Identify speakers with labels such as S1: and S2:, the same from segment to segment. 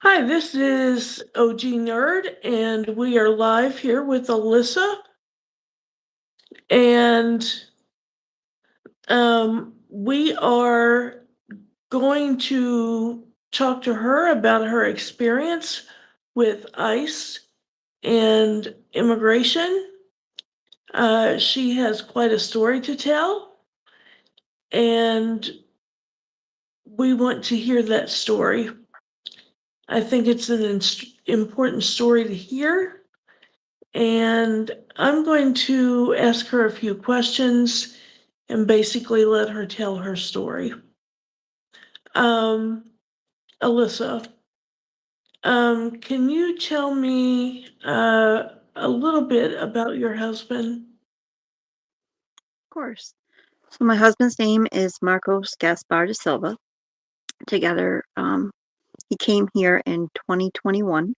S1: Hi, this is OG Nerd, and we are live here with Alyssa. And we are going to talk to her about her experience with ICE and immigration. She has quite a story to tell, and we want to hear that story. I think it's an important story to hear. And I'm going to ask her a few questions and basically let her tell her story. Um, Alyssa, can you tell me a little bit about your husband?
S2: Of course. So my husband's name is Marcos Gaspar de Silva. Together, he came here in 2021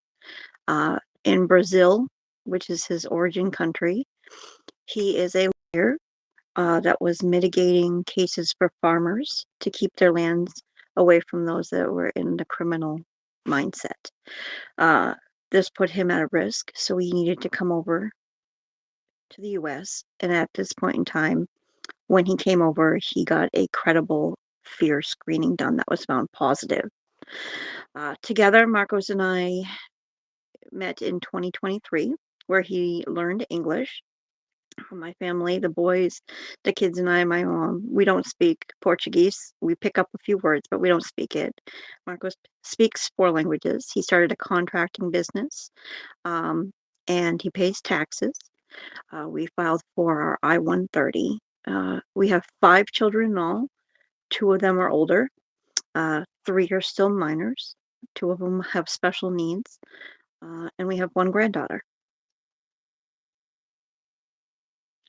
S2: in Brazil, which is his origin country. He is a lawyer that was mitigating cases for farmers to keep their lands away from those that were in the criminal mindset. Uh, this put him at a risk, so he needed to come over to the US. And at this point in time, when he came over, he got a credible fear screening done that was found positive. Together, Marcos and I met in 2023, where he learned English from my family, the boys, the kids, and I, my mom. We don't speak Portuguese. We pick up a few words, but we don't speak it. Marcos speaks four languages. He started a contracting business, um, and he pays taxes. We filed for our I-130. We have 5 children in all. 2 of them are older. 3 are still minors. 2 of them have special needs. And we have 1 granddaughter.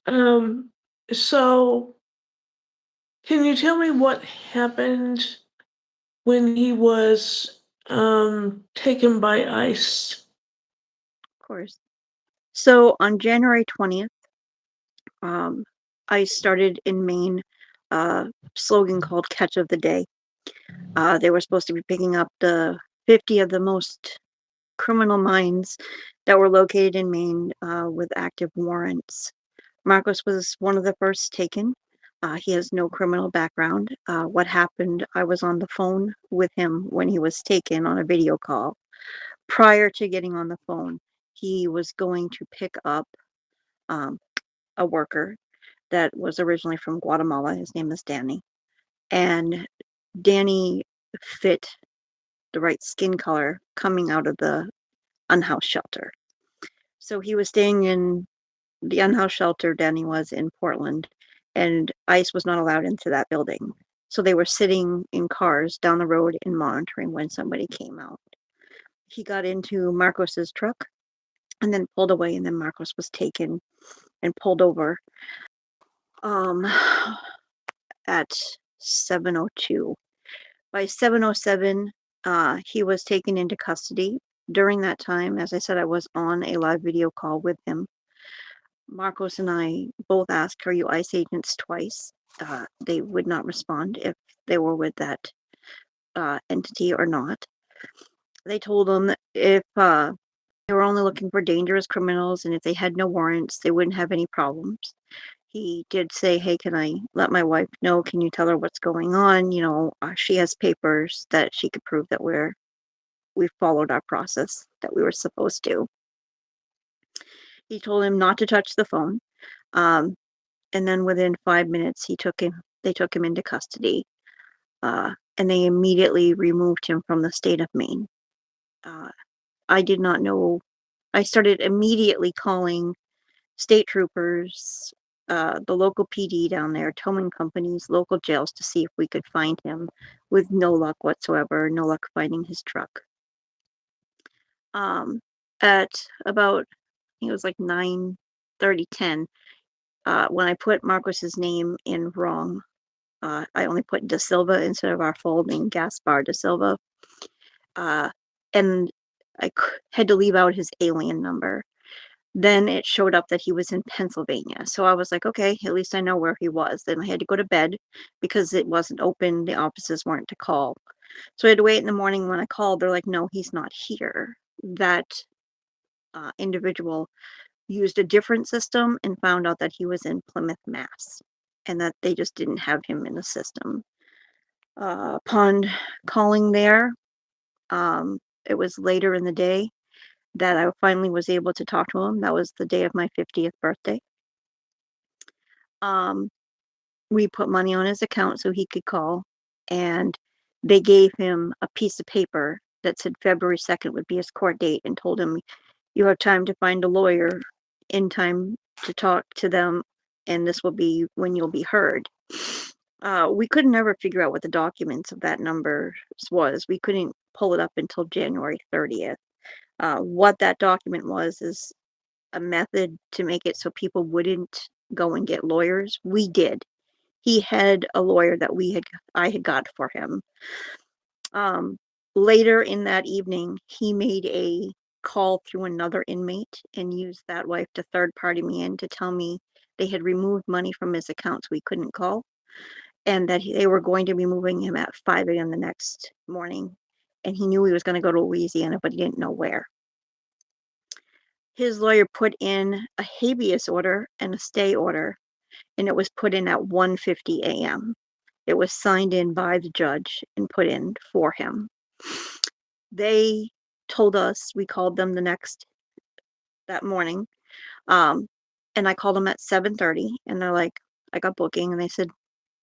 S1: Um, so, can you tell me what happened when he was taken by ICE?
S2: Of course. So on January 20th, um, I started in Maine a slogan called Catch of the Day. They were supposed to be picking up the 50 of the most criminal minds that were located in Maine with active warrants. Marcos was one of the first taken. He has no criminal background. What happened, I was on the phone with him when he was taken on a video call. Prior to getting on the phone, he was going to pick up um, a worker that was originally from Guatemala. His name is Danny. And Danny fit the right skin color coming out of the unhoused shelter. So he was staying in the unhoused shelter, Danny was in Portland, and ICE was not allowed into that building. So they were sitting in cars down the road and monitoring when somebody came out. He got into Marcos's truck and then pulled away, and then Marcos was taken and pulled over um, at 7:02. By 7:07, he was taken into custody. During that time, as I said, I was on a live video call with him. Marcos and I both asked, "Are you ICE agents?" twice. They would not respond if they were with that entity or not. They told him that if they were only looking for dangerous criminals and if they had no warrants, they wouldn't have any problems. He did say, "Hey, can I let my wife know? Can you tell her what's going on? She has papers that she could prove that we followed our process that we were supposed to." He told him not to touch the phone. Um, and then within 5 minutes, they took him into custody, and they immediately removed him from the state of Maine. Uh, I did not know. I started immediately calling state troopers, the local PD down there, towing companies, local jails to see if we could find him, with no luck whatsoever, no luck finding his truck. At about, I think it was like 9:30, 10, when I put Marcos's name in wrong, I only put De Silva instead of our full name, Gaspar De Silva. Uh, and had to leave out his alien number. Then it showed up that he was in Pennsylvania. So I was like, okay, at least I know where he was. Then I had to go to bed because it wasn't open. The offices weren't to call. So I had to wait in the morning. When I called, they're like, no, he's not here. That individual used a different system and found out that he was in Plymouth, Mass, and that they just didn't have him in the system. Upon calling there, it was later in the day that I finally was able to talk to him. That was the day of my 50th birthday. Um, we put money on his account so he could call, and they gave him a piece of paper that said February 2nd would be his court date, and told him, you have time to find a lawyer in time to talk to them, and this will be when you'll be heard. We could never figure out what the documents of that number was. We couldn't pull it up until January 30th. What that document was is a method to make it so people wouldn't go and get lawyers. We did. He had a lawyer that I had got for him. Um, Later in that evening, he made a call through another inmate and used that wife to third party me in to tell me they had removed money from his accounts we couldn't call, and that they were going to be moving him at 5 a.m. the next morning. And he knew he was going to go to Louisiana, but he didn't know where. His lawyer put in a habeas order and a stay order, and it was put in at 1:50 a.m. It was signed in by the judge and put in for him. They told us, we called them that morning, and I called them at 7:30, and they're like, I got booking, and they said,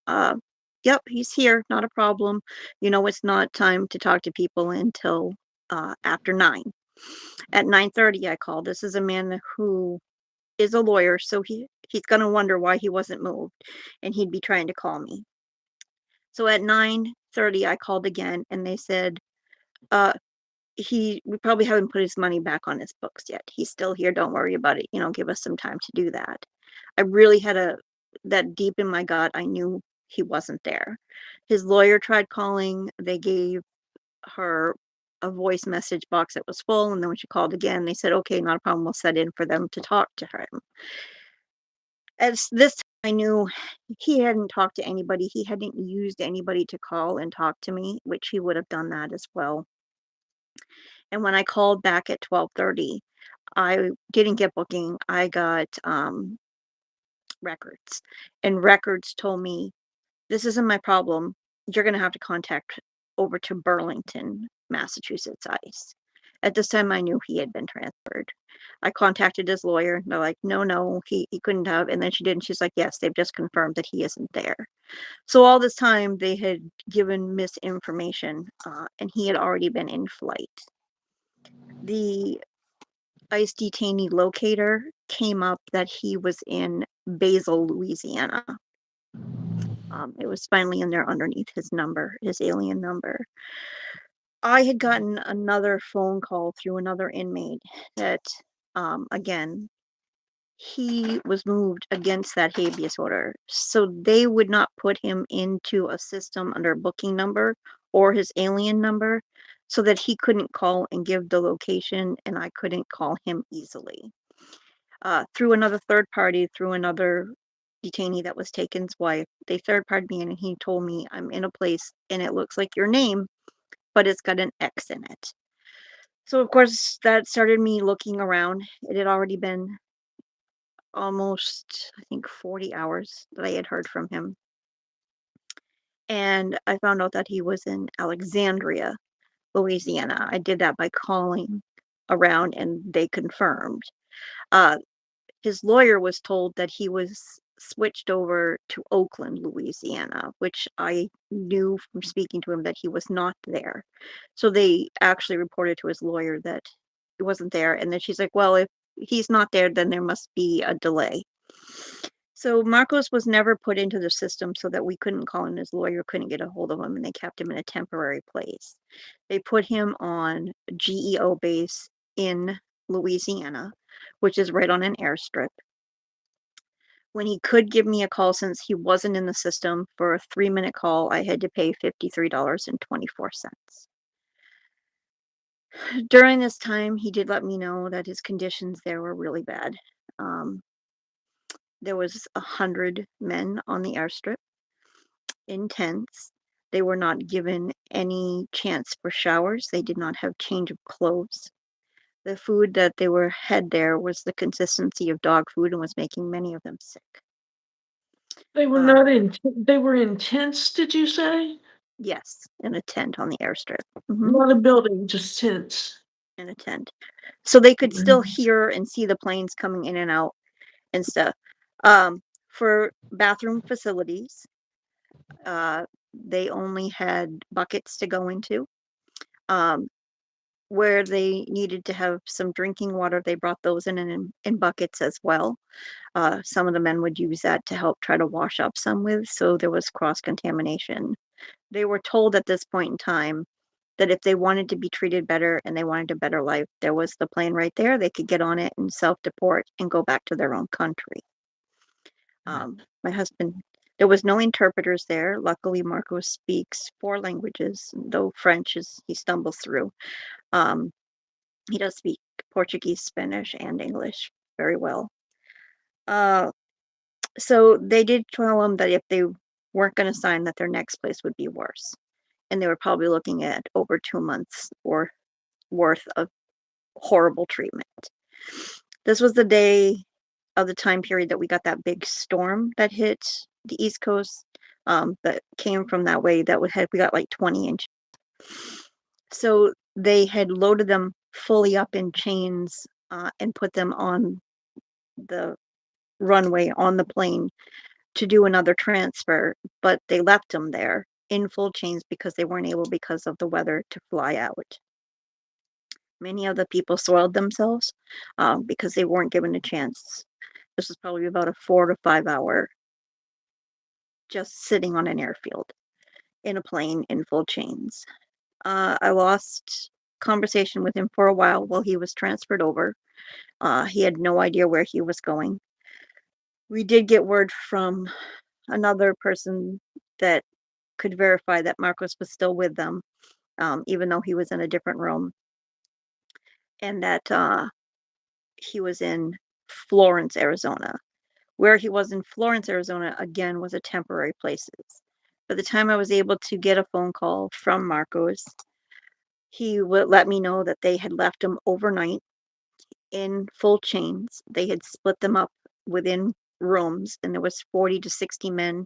S2: uh, yep, he's here, not a problem. It's not time to talk to people until after 9. At 9:30, I called. This is a man who is a lawyer, so he's gonna wonder why he wasn't moved, and he'd be trying to call me. So at 9:30, I called again, and they said, uh, we probably haven't put his money back on his books yet. He's still here. Don't worry about it. Give us some time to do that. I really had that deep in my gut. I knew he wasn't there. His lawyer tried calling. They gave her a voice message box that was full. And then when she called again, they said, okay, not a problem. We'll set in for them to talk to him. As this time, I knew he hadn't talked to anybody. He hadn't used anybody to call and talk to me, which he would have done that as well. And when I called back at 12:30, I didn't get booking. I got records, and records told me, this isn't my problem. You're going to have to contact over to Burlington, Massachusetts ICE. At this time, I knew he had been transferred. I contacted his lawyer. And they're like, no, he couldn't have. And then she did. And she's like, yes, they've just confirmed that he isn't there. So all this time, they had given misinformation, and he had already been in flight. The ICE detainee locator came up that he was in Basel, Louisiana. It was finally in there underneath his number, his alien number. I had gotten another phone call through another inmate that, again, he was moved against that habeas order. So they would not put him into a system under a booking number or his alien number, so that he couldn't call and give the location, and I couldn't call him easily. Through another third party, through another detainee that was taken's wife, they third partied me in, and he told me, I'm in a place and it looks like your name, but it's got an X in it. So of course that started me looking around. It had already been almost, I think, 40 hours that I had heard from him. And I found out that he was in Alexandria, Louisiana. I did that by calling around, and they confirmed. His lawyer was told that he was switched over to Oakland, Louisiana, which I knew from speaking to him that he was not there. So they actually reported to his lawyer that he wasn't there. And then she's like, well, if he's not there, then there must be a delay. So Marcos was never put into the system so that we couldn't call him. His lawyer couldn't get a hold of him, and they kept him in a temporary place. They put him on GEO base in Louisiana, which is right on an airstrip. When he could give me a call, since he wasn't in the system, for a 3-minute call, I had to pay $53.24. During this time, he did let me know that his conditions there were really bad. There was 100 men on the airstrip in tents. They were not given any chance for showers. They did not have change of clothes. The food that they were had there was the consistency of dog food and was making many of them sick.
S1: They were
S2: Uh,
S1: not in they were in tents, did you say?
S2: yes, in a tent on the airstrip. Mhm,
S1: Not a building, just tents.
S2: in a tent. So they could still
S1: Mhm.
S2: hear and see the planes coming in and out and stuff. Um, for bathroom facilities, uh, they only had buckets to go into. Um, where they needed to have some drinking water, they brought those in buckets as well. Some of the men would use that to help try to wash up some with, so there was cross contamination. They were told at this point in time that if they wanted to be treated better and they wanted a better life, there was the plane right there. They could get on it and self deport and go back to their own country. My husband, there was no interpreters there. Luckily, Marco speaks 4 languages, though French is he stumbles through. Um, he does speak Portuguese, Spanish, and English very well. Uh, so they did tell him that if they weren't going to sign, that their next place would be worse, and they were probably looking at over 2 months or worth of horrible treatment. This was the day of the time period that we got that big storm that hit the East Coast. That came from that way. We got like 20 inches. So they had loaded them fully up in chains and put them on the runway on the plane to do another transfer, but they left them there in full chains because they weren't able, because of the weather, to fly out. Many of the people soiled themselves because they weren't given a chance. This was probably about a 4 to 5 hour just sitting on an airfield in a plane in full chains. I lost conversation with him for a while he was transferred over. He had no idea where he was going. We did get word from another person that could verify that Marcos was still with them, even though he was in a different room, and that he was in Florence, Arizona. Where he was in Florence, Arizona, again, was a temporary places. By the time I was able to get a phone call from Marcos, he would let me know that they had left him overnight in full chains. They had split them up within rooms, and there was 40 to 60 men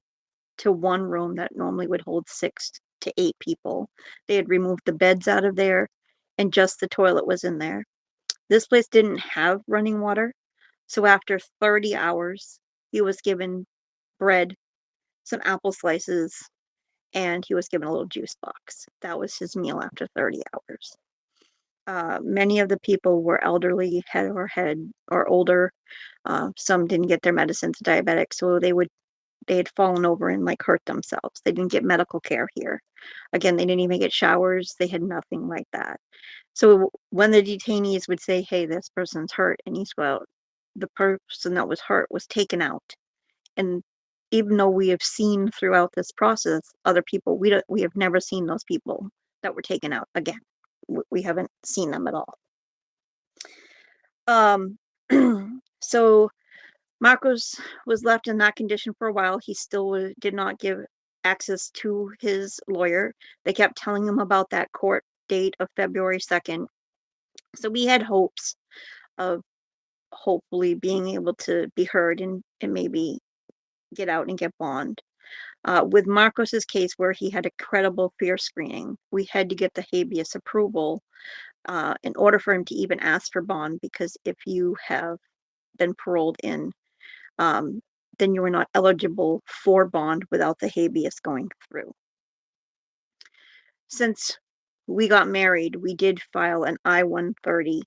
S2: to one room that normally would hold 6 to 8 people. They had removed the beds out of there, and just the toilet was in there. This place didn't have running water, so after 30 hours, he was given bread, some apple slices, and he was given a little juice box. That was his meal after 30 hours. Many of the people were elderly, or older. Some didn't get their medicines, diabetic, so they had fallen over and like hurt themselves. They didn't get medical care here. Again, they didn't even get showers. They had nothing like that. So when the detainees would say, "Hey, this person's hurt," and he's, well, the person that was hurt was taken out. And even though we have seen throughout this process other people, we have never seen those people that were taken out again. We haven't seen them at all. Um, so Marcos was left in that condition for a while. He still did not give access to his lawyer. They kept telling him about that court date of February 2nd. So we had hopes of hopefully being able to be heard and maybe get out and get bond. With Marcos's case, where he had a credible fear screening, we had to get the habeas approval in order for him to even ask for bond, because if you have been paroled in, um, then you were not eligible for bond without the habeas going through. Since we got married, we did file an I-130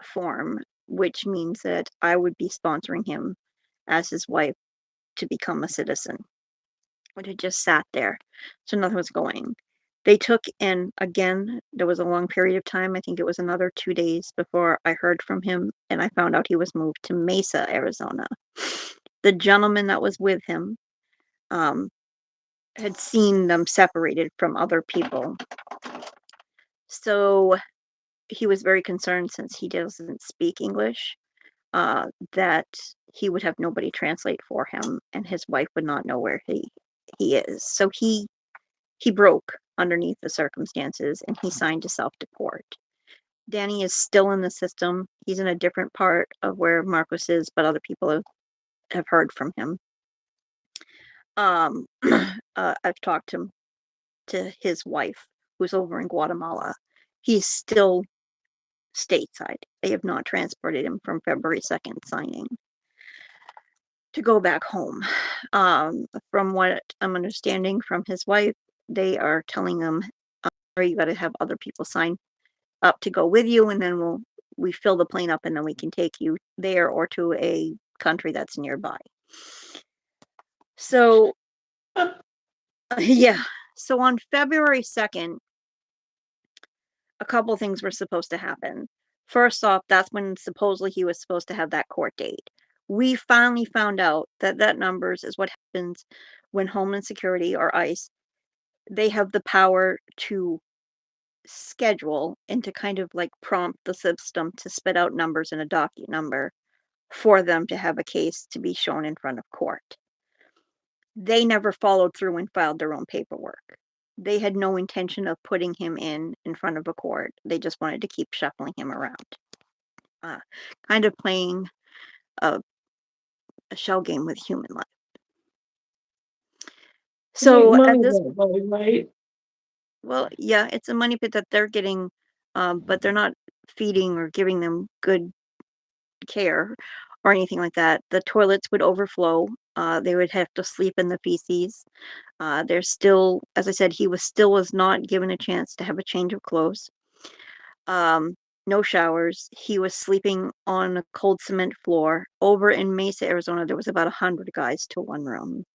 S2: form, which means that I would be sponsoring him as his wife to become a citizen. It had just sat there, so nothing was going. They took in again, there was a long period of time, I think it was another 2 days before I heard from him, and I found out he was moved to Mesa, Arizona. The gentleman that was with him, um, had seen them separated from other people. So he was very concerned, since he doesn't speak English, that he would have nobody translate for him, and his wife would not know where he is. So he he broke underneath the circumstances and he signed to self-deport. Danny is still in the system. He's in a different part of where Marcos is, but other people have heard from him. I've talked to his wife, who's over in Guatemala. He's still stateside. They have not transported him from February 2nd signing to go back home. From what I'm understanding from his wife, they are telling him, you got to have other people sign up to go with you, and then we fill the plane up, and then we can take you there or to a country that's nearby. So, yeah. So on February 2nd, a couple things were supposed to happen. First off, that's when supposedly he was supposed to have that court date. We finally found out that numbers is what happens when Homeland Security or ICE, they have the power to schedule and to kind of like prompt the system to spit out numbers in a docket number for them to have a case to be shown in front of court. They never followed through and filed their own paperwork. They had no intention of putting him in front of a court. They just wanted to keep shuffling him around. Kind of playing a shell game with human life. So at this,
S1: right?
S2: well, yeah, it's a money pit that they're getting, but they're not feeding or giving them good care or anything like that. The toilets would overflow. They would have to sleep in the feces. There's still, as I said, he was not given a chance to have a change of clothes. No showers. He was sleeping on a cold cement floor. Over in Mesa, Arizona, there was about 100 guys to one room.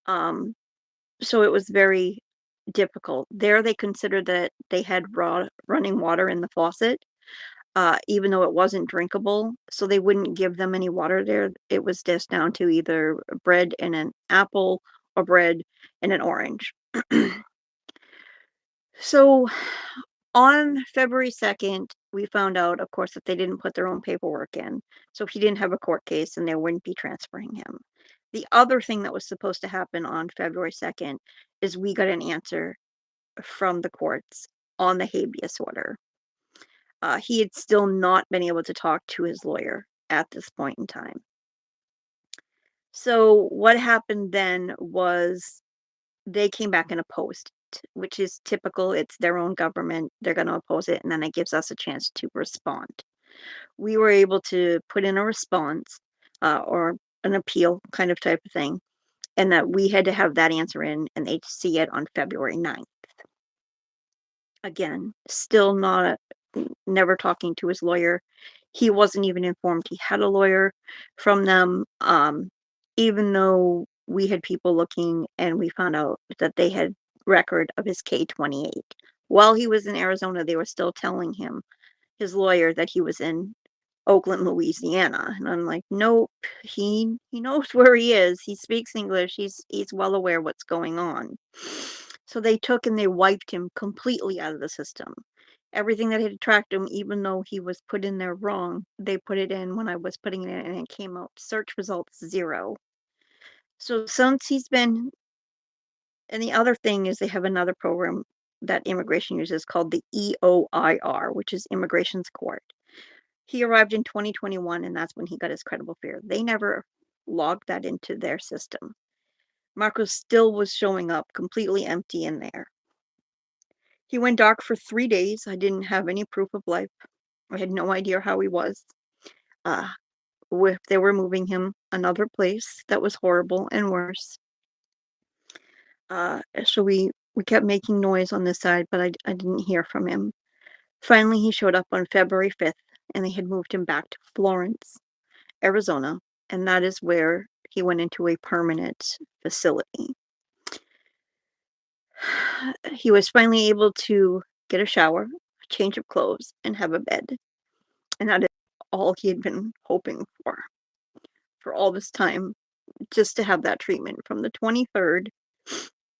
S2: So it was very difficult. There, they considered that they had running water in the faucet, even though it wasn't drinkable. So they wouldn't give them any water there. It was just down to either bread and an apple or bread and an orange. So on February 2nd, we found out, of course, that they didn't put their own paperwork in. So he didn't have a court case and they wouldn't be transferring him. The other thing that was supposed to happen on February 2nd is we got an answer from the courts on the habeas order. He had still not been able to talk to his lawyer at this point in time. So what happened then was they came back and opposed it, which is typical. It's their own government. They're going to oppose it, and then it gives us a chance to respond. We were able to put in a response or an appeal kind of type of thing, and that we had to have that answer in, and they'd see it on February 9th. Again, still never talking to his lawyer. He wasn't even informed he had a lawyer from them, even though we had people looking and we found out that they had record of his K-28. While he was in Arizona, they were still telling him, his lawyer, that he was in Oakland, Louisiana. And I'm like, nope, he knows where he is. He speaks English. He's well aware what's going on. So they took and they wiped him completely out of the system. Everything that had tracked him, even though he was put in there wrong, they put it in when I was putting it in and it came out search results 0. So since he's been, and the other thing is they have another program that immigration uses called the EOIR, which is Immigration's Court. He arrived in 2021 and that's when he got his credible fear. They never logged that into their system. Marcos still was showing up completely empty in there. He went dark for 3 days. I didn't have any proof of life. I had no idea how he was. They were moving him another place that was horrible and worse. So we kept making noise on this side, but I didn't hear from him. Finally, he showed up on February 5th, and they had moved him back to Florence, Arizona, and that is where he went into a permanent facility. He was finally able to get a shower, a change of clothes, and have a bed. And that is all he had been hoping for all this time, just to have that treatment. From the 23rd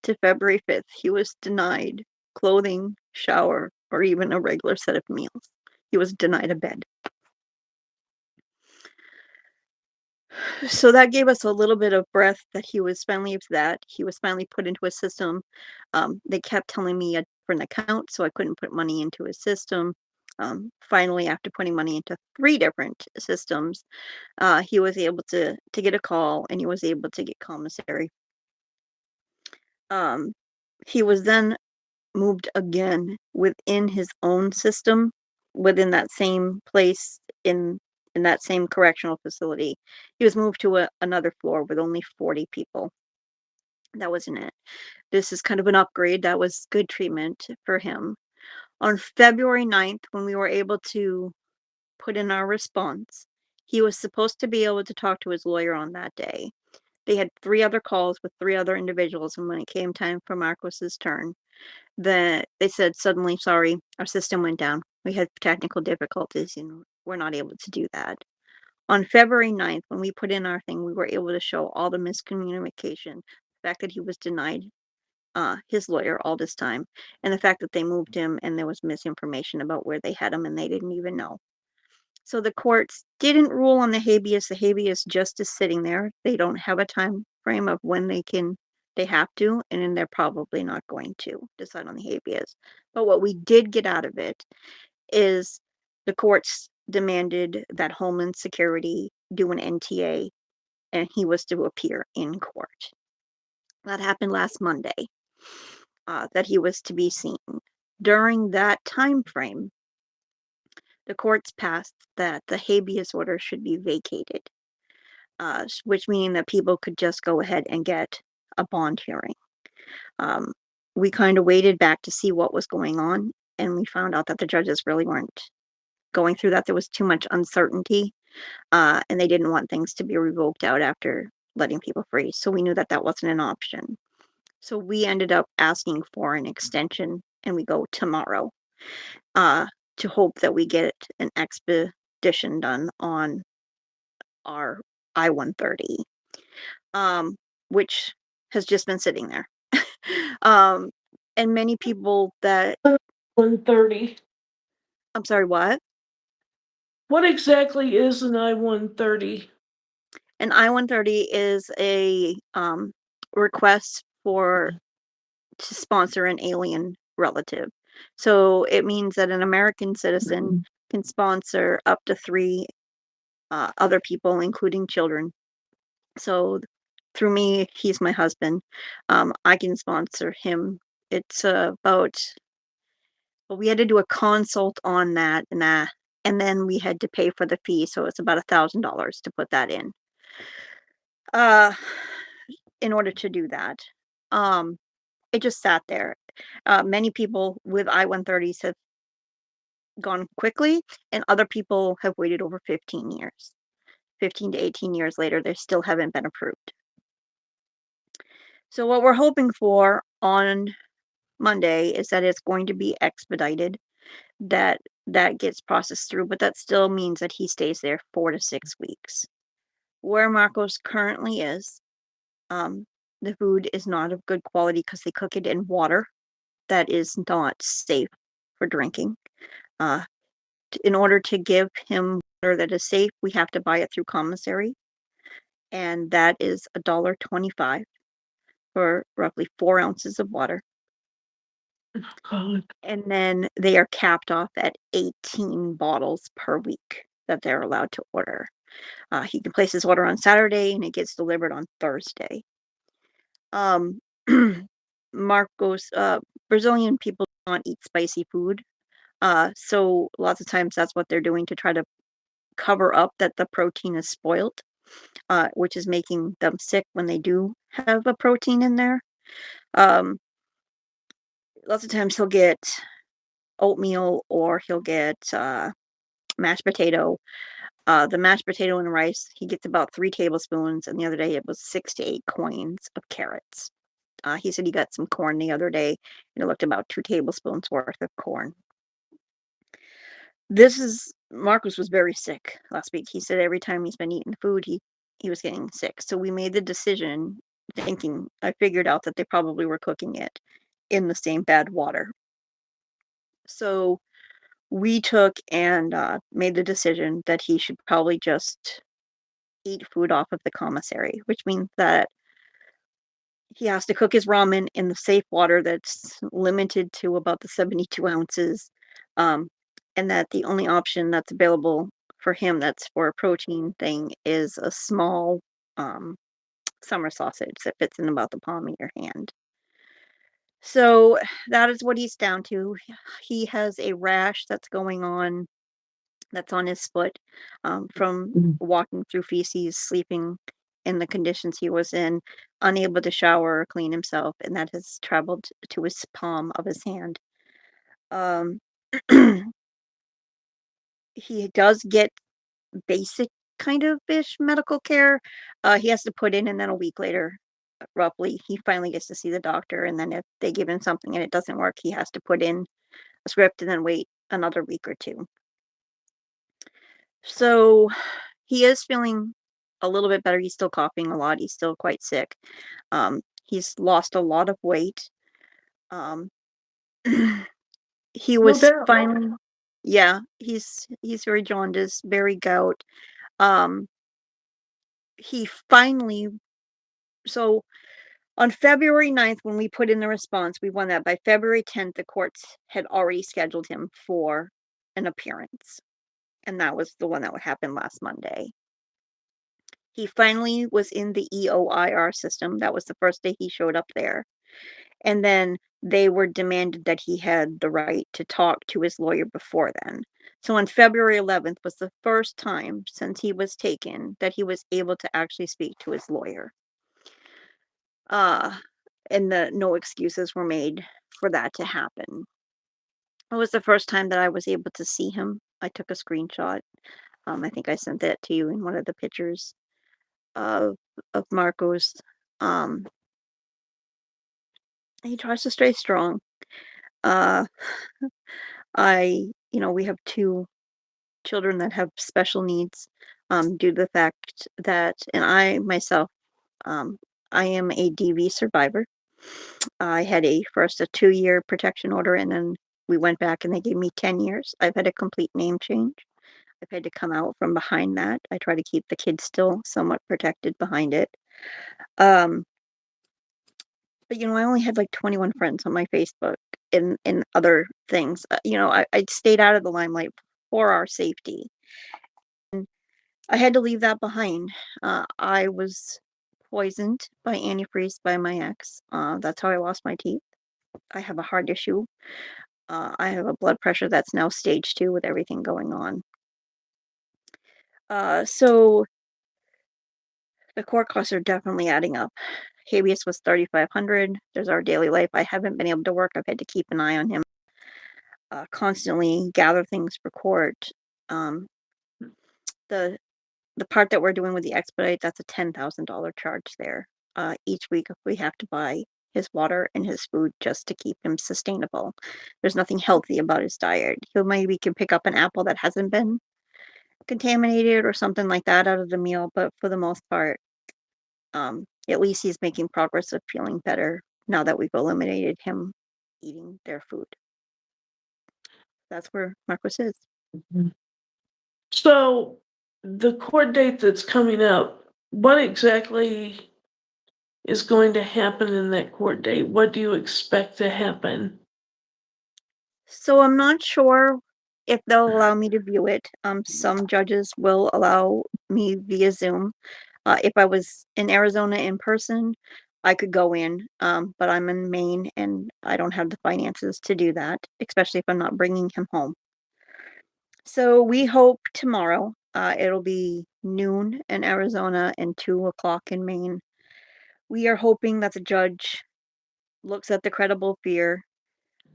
S2: to February 5th, he was denied clothing, shower, or even a regular set of meals. He was denied a bed. So that gave us a little bit of breath that he was finally put into a system. They kept telling me a different account, so I couldn't put money into his system. Finally, after putting money into 3 different systems, he was able to get a call, and he was able to get commissary. Um, he was then moved again within his own system, within that same place in that same correctional facility. He was moved to another floor with only 40 people. That wasn't it. This is kind of an upgrade. That was good treatment for him. On February 9th, when we were able to put in our response, he was supposed to be able to talk to his lawyer on that day. They had 3 other calls with 3 other individuals, and when it came time for Marcos's turn, they said suddenly, "Sorry, our system went down. We had technical difficulties, and we're not able to do that." On February 9th, when we put in our thing, we were able to show all the miscommunication, the fact that he was denied his lawyer all this time, and the fact that they moved him and there was misinformation about where they had him and they didn't even know. So the courts didn't rule on the habeas. The habeas just is sitting there. They don't have a time frame of when they have to, and then they're probably not going to decide on the habeas. But what we did get out of it is the courts demanded that Homeland Security do an NTA, and he was to appear in court. That happened last Monday, that he was to be seen. During that time frame, the courts passed that the habeas order should be vacated, which meaning that people could just go ahead and get a bond hearing. Um, we kind of waited back to see what was going on, and we found out that the judges really weren't going through that. There was too much uncertainty, and they didn't want things to be revoked out after letting people free. So we knew that that wasn't an option. So we ended up asking for an extension, and we go tomorrow, uh, to hope that we get an expedition done on our I-130, um, which has just been sitting there. Um, and many people that
S1: 130.
S2: I'm sorry, what?
S1: What exactly is an I-130?
S2: An I-130 is a request for to sponsor an alien relative. So it means that an American citizen can sponsor up to 3 other people, including children. So through me, he's my husband. I can sponsor him. It's about well, we had to do a consult on that, and then we had to pay for the fee, so it's about $1,000 to put that uh, in order to do that. Um, it just sat there. Many people with I-130s have gone quickly, and other people have waited over 15 years. 15 to 18 years later, they still haven't been approved. So what we're hoping for on Monday is that it's going to be expedited, that that gets processed through, but that still means that he stays there 4 to 6 weeks. Where Marcos currently is, um, the food is not of good quality because they cook it in water that is not safe for drinking. Uh, in order to give him water that is safe, we have to buy it through commissary, and that is $1.25 for roughly 4 ounces of water.
S1: God.
S2: And then they are capped off at 18 bottles per week that they're allowed to order. He can place his order on Saturday and it gets delivered on Thursday. Um, Marcos, Brazilian people don't eat spicy food. So lots of times that's what they're doing to try to cover up that the protein is spoiled, which is making them sick when they do have a protein in there. Um, Lots of times he'll get oatmeal or he'll get mashed potato. The mashed potato and rice, he gets about 3 tablespoons, and the other day it was 6 to 8 coins of carrots. He said he got some corn the other day, and it looked about 2 tablespoons worth of corn. This is Marcus was very sick last week. He said every time he's been eating food, he was getting sick. So we made the decision, thinking I figured out that they probably were cooking it in the same bad water. So we took and made the decision that he should probably just eat food off of the commissary, which means that he has to cook his ramen in the safe water that's limited to about the 72 ounces, um, and that the only option that's available for him that's for a protein thing is a small, um, summer sausage that fits in about the palm of your hand. So, that is what he's down to. He has a rash that's on his foot, from
S1: Mm.
S2: walking through feces, sleeping in the conditions he was in, unable to shower or clean himself, and that has traveled to his palm of his hand. Um, he does get basic kind of ish medical care. He has to put in, and then a week later, roughly, he finally gets to see the doctor. And then if they give him something and it doesn't work, he has to put in a script and then wait another week or two. So he is feeling a little bit better. He's still coughing a lot. He's still quite sick. He's lost a lot of weight. Um, he
S1: No
S2: was
S1: doubt.
S2: finally, yeah, he's very jaundiced, very gout. Um, he finally, so on February 9th, when we put in the response, we won that. By February 10th, the courts had already scheduled him for an appearance. And that was the one that would happen last Monday. He finally was in the EOIR system. That was the first day he showed up there. And then they were demanded that he had the right to talk to his lawyer before then. So on February 11th was the first time since he was taken that he was able to actually speak to his lawyer. Uh, and no excuses were made for that to happen. It was the first time that I was able to see him. I took a screenshot. I think I sent that to you in one of the pictures of Marcos. Um, he tries to stay strong. Uh, we have two children that have special needs, due to the fact that, and I myself, um, I am a DV survivor. I had first a 2-year protection order, and then we went back and they gave me 10 years. I've had a complete name change. I've had to come out from behind that. I try to keep the kids still somewhat protected behind it. Um, but I only had like 21 friends on my Facebook and other things. I stayed out of the limelight for our safety. And I had to leave that behind. I was poisoned by antifreeze by my ex. That's how I lost my teeth. I have a heart issue. I have a blood pressure that's now stage 2 with everything going on. So the court costs are definitely adding up. Habeas was 3,500. There's our daily life. I haven't been able to work. I've had to keep an eye on him, constantly gather things for court. Um, the the part that we're doing with the expedite, that's a $10,000 charge there. Each week we have to buy his water and his food just to keep him sustainable. There's nothing healthy about his diet. He maybe can pick up an apple that hasn't been contaminated or something like that out of the meal, but for the most part, at least he's making progress of feeling better now that we've eliminated him eating their food. That's where Marcos is.
S1: Mhm. So the court date that's coming up, what exactly is going to happen in that court date? What do you expect to happen?
S2: So I'm not sure if they'll allow me to view it. Some judges will allow me via Zoom. If I was in Arizona in person, I could go in, but I'm in Maine and I don't have the finances to do that, especially if I'm not bringing him home. So we hope tomorrow. It'll be noon in Arizona and 2 o'clock in Maine. We are hoping that the judge looks at the credible fear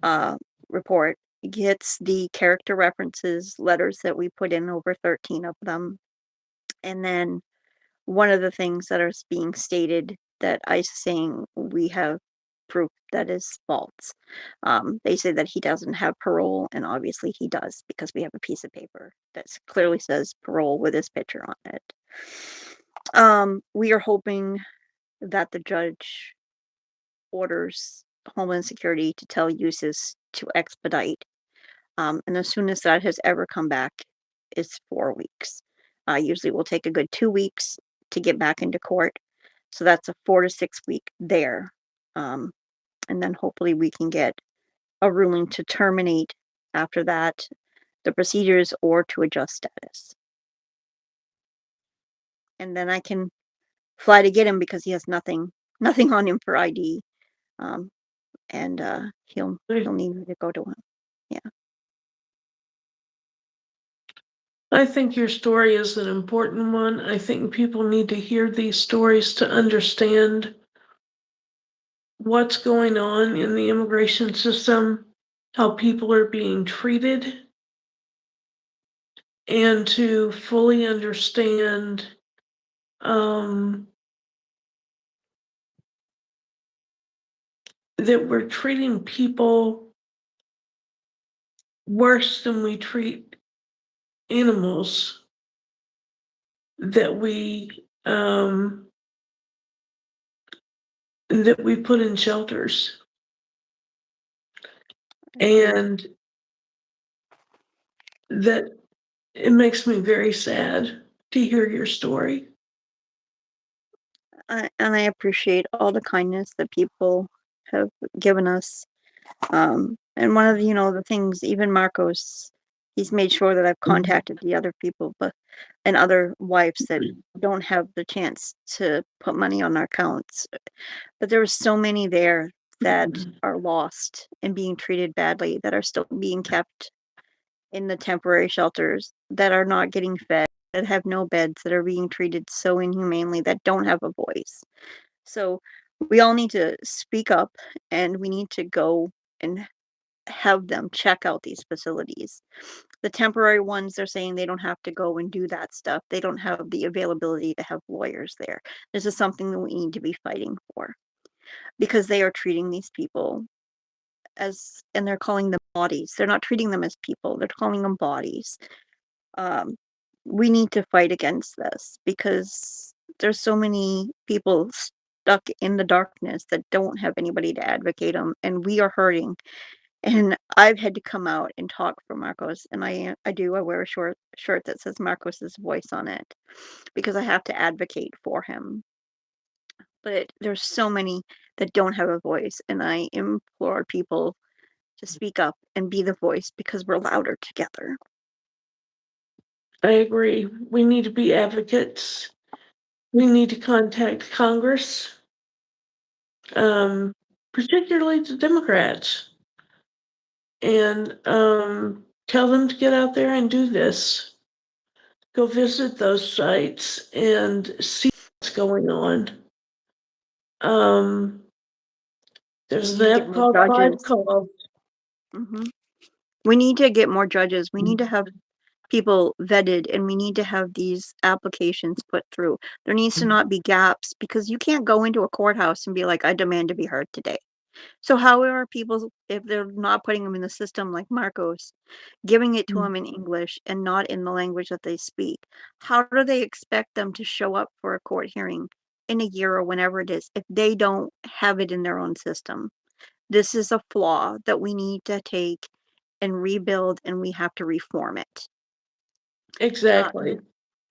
S2: uh, report, gets the character references letters that we put in, over 13 of them, and then one of the things that is being stated that ICE is saying we have proof that is false. They say that he doesn't have parole, and obviously he does because we have a piece of paper that clearly says parole with his picture on it. We are hoping that the judge orders Homeland Security to tell USIS to expedite. And as soon as that has ever come back, is 4 weeks. usually will take a good 2 weeks to get back into court. So that's a 4 to 6 week there. And then hopefully we can get a ruling to terminate after that the procedures or to adjust status. And then I can fly to get him because he has nothing on him for ID. And he'll need me to go to him. Yeah.
S1: I think your story is an important one. I think people need to hear these stories to understand what's going on in the immigration system, how people are being treated, and to fully understand that we're treating people worse than we treat animals that we put in shelters. And that it makes me very sad to hear your story.
S2: And I appreciate all the kindness that people have given us. And one of the, the things, even Marcos, he's made sure that I've contacted the other people, and other wives that don't have the chance to put money on our accounts. But there were so many there that are lost and being treated badly, that are still being kept in the temporary shelters, that are not getting fed, that have no beds, that are being treated so inhumanely, that don't have a voice. So we all need to speak up, and we need to go and have them check out these facilities. The temporary ones, they're saying they don't have to go and do that stuff. They don't have the availability to have lawyers there. This is something that we need to be fighting for, because they are treating these people and they're calling them bodies. They're not treating them as people. They're calling them bodies. We need to fight against this, because there's so many people stuck in the darkness that don't have anybody to advocate them, and we are hurting. And I've had to come out and talk for Marcos, and I wear a shirt that says Marcos's voice on it, because I have to advocate for him. But there's so many that don't have a voice, and I implore people to speak up and be the voice, because we're louder together.
S1: I agree. We need to be advocates. We need to contact Congress, particularly the Democrats, and tell them to get out there and do this. Go visit those sites and see what's going on. There's
S2: We need to
S1: an
S2: get
S1: app
S2: more
S1: called Five
S2: judges.
S1: Call.
S2: We need to get more judges. We need to have people vetted, and we need to have these applications put through. There needs to not be gaps, because you can't go into a courthouse and be like, I demand to be heard today. So how are people, if they're not putting them in the system like Marcos, giving it to them in English and not in the language that they speak? How do they expect them to show up for a court hearing in a year or whenever it is if they don't have it in their own system? This is a flaw that we need to take and rebuild, and we have to reform it.
S1: Exactly.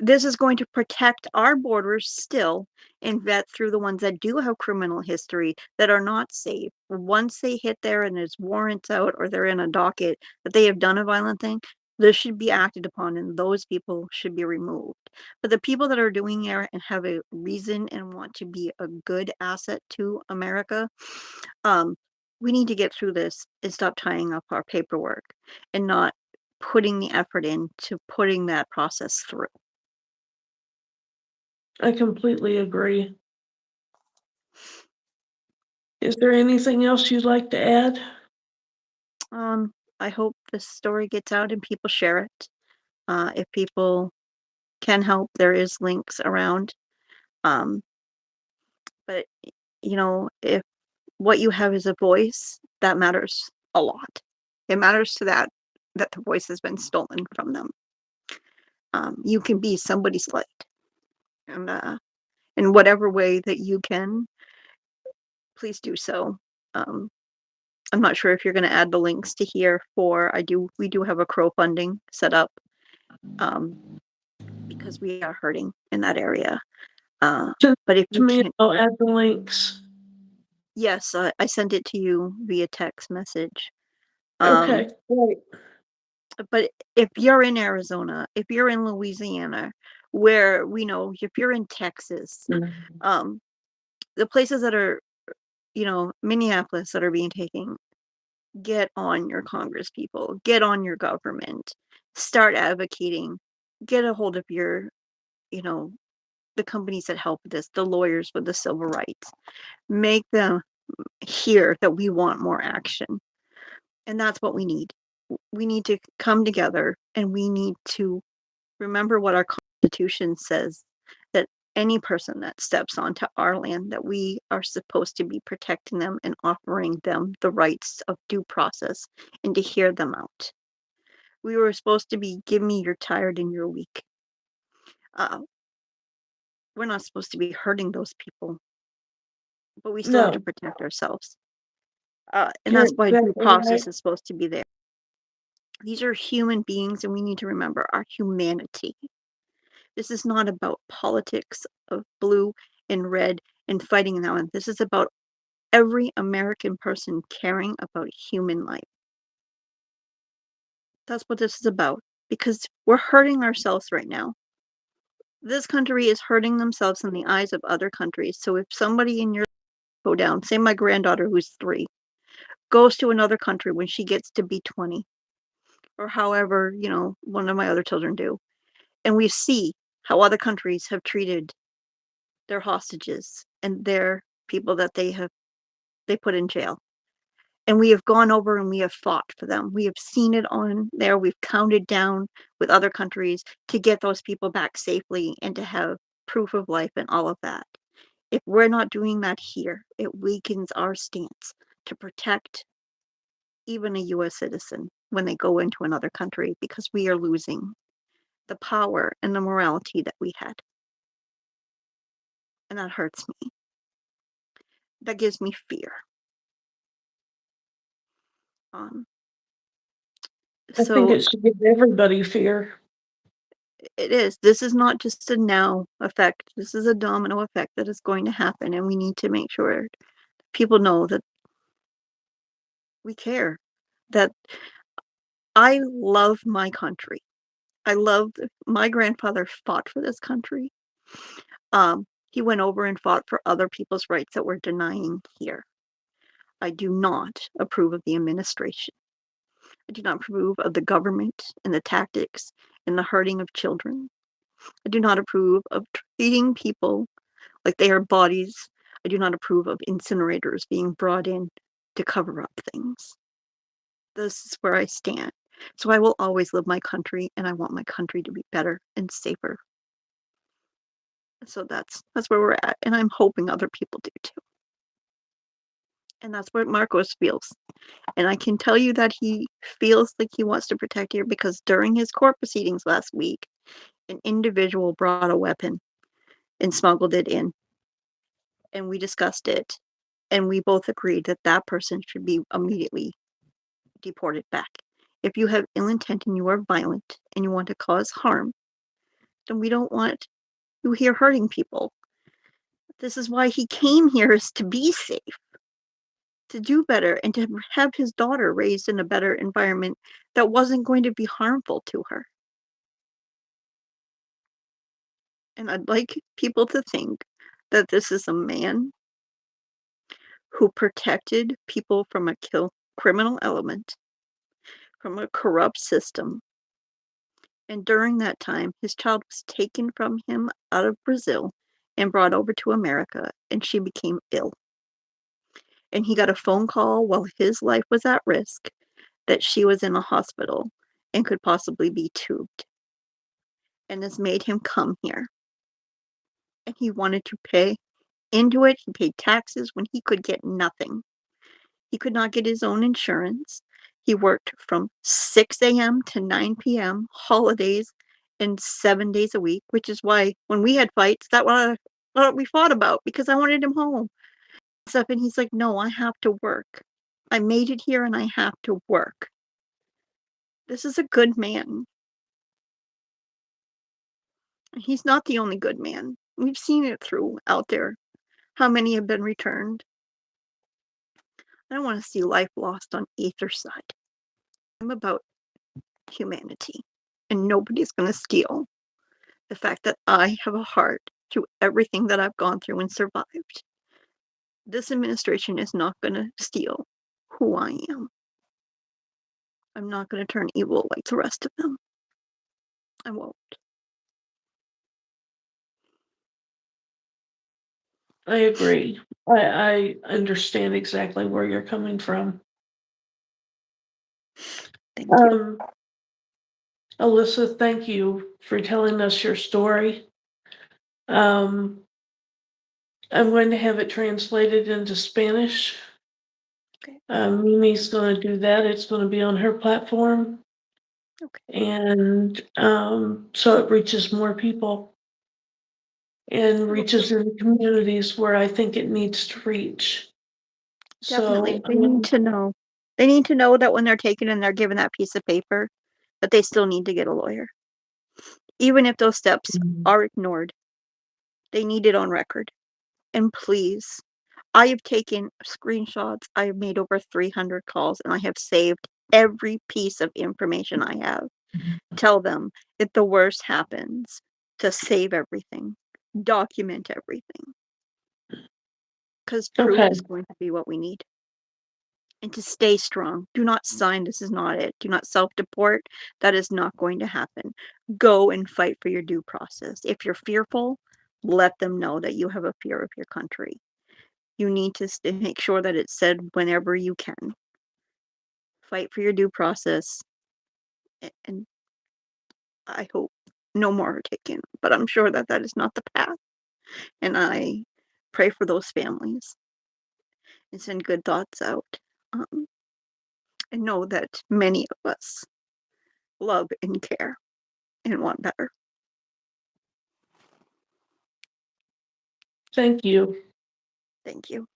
S2: This is going to protect our borders still, and vet through the ones that do have criminal history, that are not safe. Once they hit there and there's warrants out, or they're in a docket that they have done a violent thing, this should be acted upon, and those people should be removed. But the people that are doing it and have a reason and want to be a good asset to America, we need to get through this and stop tying up our paperwork and not putting the effort into putting that process through.
S1: I completely agree. Is there anything else you'd like to add?
S2: I hope this story gets out and people share it. If people can help, there is links around. But if what you have is a voice, that matters a lot. It matters to that the voice has been stolen from them. You can be somebody's light, and in whatever way that you can, please do so. I'm not sure if you're going to add the links to here we do have a crowdfunding set up, because because we are hurting in that area.
S1: To
S2: But if
S1: to
S2: you
S1: me,
S2: can't,
S1: I'll add the links.
S2: yes, I sent it to you via text message.
S1: Okay, great.
S2: But if you're in Arizona, if you're in Louisiana, where we know if you're in Texas, um, the places that are, Minneapolis that are being taken, get on your Congress people, get on your government, start advocating, get a hold of your, you know, the companies that help with this, the lawyers with the civil rights, make them hear that we want more action. And that's what we need. We need to come together and we need to remember what our Constitution says, that any person that steps onto our land, that we are supposed to be protecting them and offering them the rights of due process and to hear them out. We were supposed to be, give me you're tired and you're weak. Uh, we're not supposed to be hurting those people, but we still have to
S1: No,
S2: protect ourselves. And
S1: you're
S2: that's why due
S1: exactly right.
S2: process is supposed to be there. These are human beings, and we need to remember our humanity. This is not about politics of blue and red and fighting that one. This is about every American person caring about human life. That's what this is about, because we're hurting ourselves right now. This country is hurting themselves in the eyes of other countries. So if somebody in your go down, say my granddaughter who's 3, goes to another country when she gets to be 20, or however, one of my other children do, and we see how other countries have treated their hostages and their people that they put in jail. And we have gone over and we have fought for them. We have seen it on there. We've counted down with other countries to get those people back safely and to have proof of life and all of that. If we're not doing that here, it weakens our stance to protect even a US citizen when they go into another country, because we are losing the power and the morality that we had. And that hurts me. That gives me fear. Um,
S1: I think
S2: so
S1: it should give everybody fear.
S2: it is. This is not just a now effect. This is a domino effect that is going to happen, and we need to make sure people know that we care. That I love my country. I love my grandfather fought for this country. He went over and fought for other people's rights that we're denying here. I do not approve of the administration. I do not approve of the government and the tactics and the hurting of children. I do not approve of treating people like they are bodies. I do not approve of incinerators being brought in to cover up things. This is where I stand. So I will always love my country, and I want my country to be better and safer. So that's where we're at, and I'm hoping other people do too. And that's what Marcos feels. And I can tell you that he feels like he wants to protect here, because during his court proceedings last week, an individual brought a weapon and smuggled it in. And we discussed it. And we both agreed that that person should be immediately deported back. If you have ill intent and you are violent and you want to cause harm, then we don't want you here hurting people. This is why he came here, is to be safe, to do better, and to have his daughter raised in a better environment that wasn't going to be harmful to her. And I'd like people to think that this is a man who protected people from a criminal element, from a corrupt system. And during that time, his child was taken from him out of Brazil and brought over to America, and she became ill. And he got a phone call while his life was at risk that she was in a hospital and could possibly be tubed. And this made him come here. And he wanted to pay into it. He paid taxes when he could get nothing. He could not get his own insurance. He worked from 6 a.m. to 9 p.m., holidays, and 7 days a week, which is why when we had fights, that's what we fought about, because I wanted him home. Stuff, and he's like, no, I have to work. I made it here and I have to work. This is a good man. He's not the only good man. We've seen it through out there. How many have been returned? I don't want to see life lost on either side. I'm about humanity, and nobody's going to steal the fact that I have a heart through everything that I've gone through and survived. This administration is not going to steal who I am. I'm not going to turn evil like the rest of them. I won't.
S1: I agree. I understand exactly where you're coming from.
S2: Thank you.
S1: Alyssa, thank you for telling us your story. Um, I'm going to have it translated into Spanish.
S2: Okay.
S1: Mimi's going to do that. It's going to be on her platform.
S2: Okay.
S1: And so it reaches more people and reaches in communities where I think it needs to reach.
S2: Definitely.
S1: So
S2: They need to know. They need to know that when they're taken and they're given that piece of paper, that they still need to get a lawyer. Even if those steps are ignored, they need it on record. And please, I have taken screenshots. I have made over 300 calls and I have saved every piece of information I have. Tell them if the worst happens to save everything, document everything. Because proof
S1: okay.
S2: is going to be what we need. And to stay strong. Do not sign. This is not it. Do not self-deport. That is not going to happen. Go and fight for your due process. If you're fearful, let them know that you have a fear of your country. You need to make sure that it's said whenever you can. Fight for your due process. And I hope no more are taken. But I'm sure that that is not the path. And I pray for those families and send good thoughts out. And know that many of us love and care and want better.
S1: Thank you.
S2: Thank you.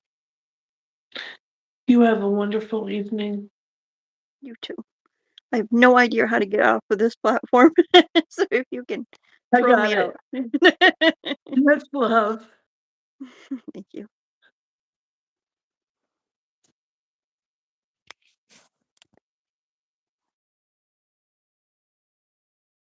S1: You have a wonderful evening.
S2: You too. I have no idea how to get off of this platform. So if you can
S1: I
S2: throw
S1: got
S2: me
S1: it.
S2: out.
S1: Much love.
S2: Thank you.